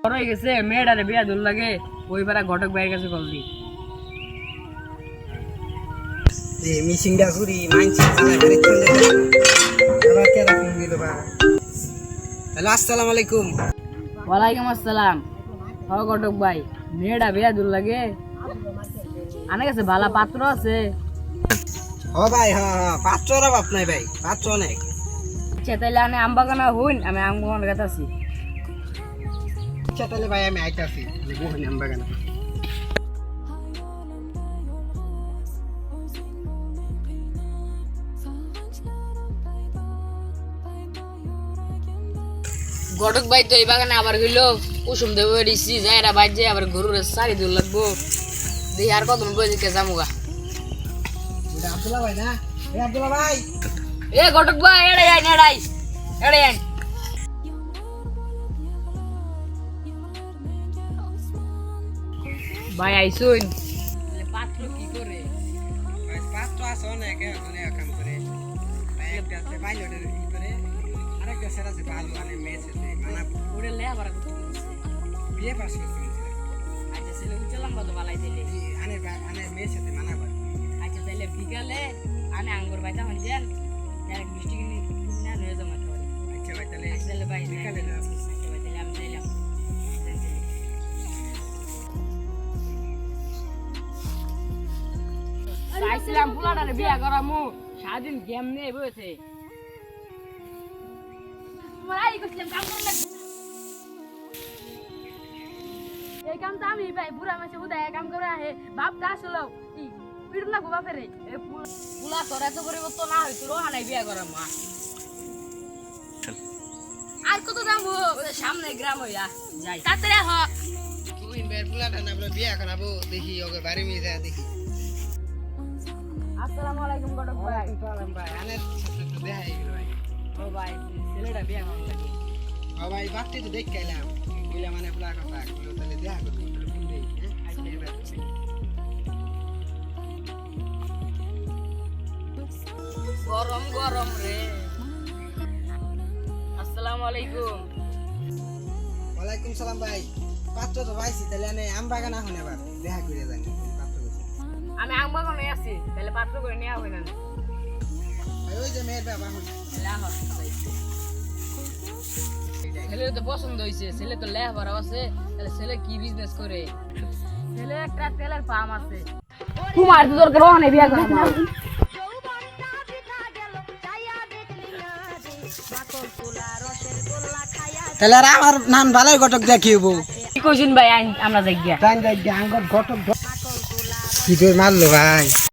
বড় হয়ে গেছে মেয়েটারে বিয়া দূর লাগে ওই পাড়া ঘটক ভাইয়ের কাছে কল দি মিশিংটা করি মাইনছি আবার কে রাখুন দিল বা হ্যালো আসসালামু আলাইকুম। ওয়ালাইকুম আসসালাম। হ ঘটক ভাই মেয়েটা বিয়া দূর লাগে আনে কাছে ভালো পাত্র আছে? হ ভাই হ পাত্রর অভাব নাই ভাই, পাত্র অনেক। আচ্ছা তাইলে আনে আম বাগানে হইন আমি আম বাগানের কাছে আছি। আচ্ছা তাহলে ভাই আমি আইতাছি বুহনি আম বাগানে। ঘটক ভাই তো এই বাগানে আবার গেলো কুসুম দেবো রিসি যায়রা বাইর যায় আবার গরুর সারি দূর লাগবো দেখি আর কত বইকে যামুগা। আব্দুল্লাহ ভাই না? আব্দুল্লাহ ভাই এ ঘটক ভাই এড়ে আইন এড়ে আইন। ভাই আইসুন পাত্র কি করে? ভাই পাত্র আছে অনেক অনেক কাম করে ভাই একটা আছে পাইলটের ই করে আরেকটা সেটা আছে ভালো মানে মেয়ে আছে মানা ওরে লে আবার বিয়ে পাস করছে। আচ্ছা ছেলে উঠলাম কত বালাই দিলে আনে আনে মেয়ের সাথে মানা করে। আচ্ছা তাইলে বিকালে আনে আঙ্গুর বাইতা হন যান এক মিষ্টি কিনে না নিয়ে জমা করে। আচ্ছা ভাই তাহলে তাহলে ভাই বিকালে যাবো। আচ্ছা ভাই তাহলে আমি যাইলাম। চাইছিলাম পোলাটারে বিয়া করামু সারাদিন গেম নিয়ে বসে এই কামটা আমি ভাই বুড়া মাসে উদয় কাম করে আহে বাপটা আসলো পিড় লাগবো বাপের পুলা তোরা তো পরিবর্তন না হইতো রোহানাই বিয়া করাম মা আর কত দাম সামনে গ্রাম হইয়া যাই তাড়াতাড়ি হ তুই বের ফুলাটা না বলে বিয়ে করাবো দেখি ওকে বাড়ি নিয়ে যা দেখি। আসসালামু আলাইকুম ঘটক ভাই। ভাই আনের সাথে তো দেখা হয়ে গেল ভাই। ও ভাই ছেলেটা বিয়া করাম লাগে ও ভাই বাড়তে তো দেখ গেলাম বলে মানে ফুলা কথা বলে তাহলে দেখা করবি ফোন দেই গরম গরম রে। আসসালামু আলাইকুম। ওয়ালাইকুম সালাম ভাই। পাত্র তো পাইছি তাহলে আনে আম বাগান এখন এবার দেখা করে যাই পাত্র গেছে। আমি আম বাগানে আছি তাহলে পাত্র করে নেওয়া হয় না ভাই ওই যে মেয়ের বাবা এখন ছেলে তো পছন্দ হয়েছে ছেলে তো লেখাপড়া আছে তাহলে ছেলে কি বিজনেস করে? ছেলে একটা তেলের পাম আছে তোমার তো দরকার ওখানে বিয়া করা তাহলে আর আমার নাম ভালোই ঘটক দেখিব কি কইছেন ভাই আমরা যাই গিয়া আঙ্গর ঘটক কি মারলো ভাই।